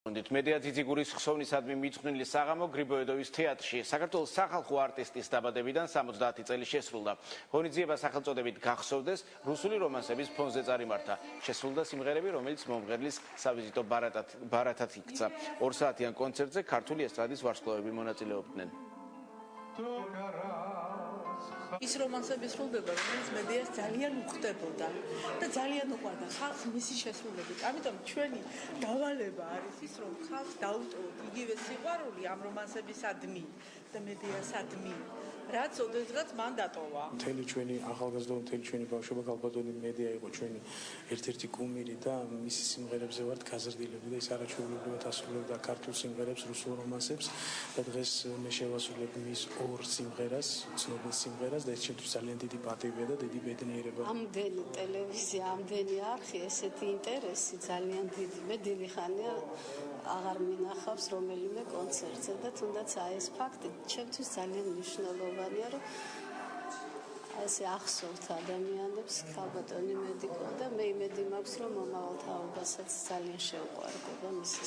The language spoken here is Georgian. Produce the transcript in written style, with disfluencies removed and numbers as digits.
მედია ძიძიგურის ხსოვნისადმი მიძღვნილი საღამო გრიბოედოვის თეატრში საქართველოს სახალხო არტისტის დაბადებიდან 70 წელი შესრულდა. ღონისძიება სახელწოდებით გახსოვდეს რუსული რომანსების ფონზე წარიმართა. შესრულდა სიმღერები, რომელიც მომღერლის სავიზიტო ბარათად იქცა. 2 საათიან კონცერტზე ქართული ესტრადის ვარსკვლავები მონაწილეობდნენ. ის რომანსები სრულდება, რომელიც მედიას ძალიან უხდებოდა და ძალიან უყვარდა ხალხს მისი შესრულებით. ამიტომ ჩვენი დავალება არის ის, რომ ხალხს დაუტოვოთ იგივე სიყვარული ამ რომანსებისადმი და მედიასადმი, რაც ოდესღაც მან დატოვა. მთელი ჩვენი ახალგაზრდა, მთელი ჩვენი ბავშვობა გალბატონი მედია იყო ჩვენი ერთ-ერთი კუმირი და მისი სიმღერებზე ვართ გაზრდილები და ის არაჩვეულებრივად ასრულებდა ქართულ სიმღერებს, რუსულ რომანსებს და დღეს მე შევასრულებ მის 2 სიმღერას, ცნობილ სიმღერას და ეს ჩემთვის ძალიან დიდი პატივია და დიდი ბედნიერება. ამდენი ტელევიზია, ამდენი არხი, ესეთი ინტერესი ძალიან დიდი. მე დიდი ხანია აღარ მინახავს რომელიმე კონცერტზე და თუნდაც აი ეს ფაქტი ჩემთვის ძალიან მნიშვნელოვანია, რომ ესე ახსოვთ ადამიანებს ქალბატონი მედიკო და მე იმედი მაქვს, რომ მომავალ თაობასაც ძალიან შეუყვარდება მისი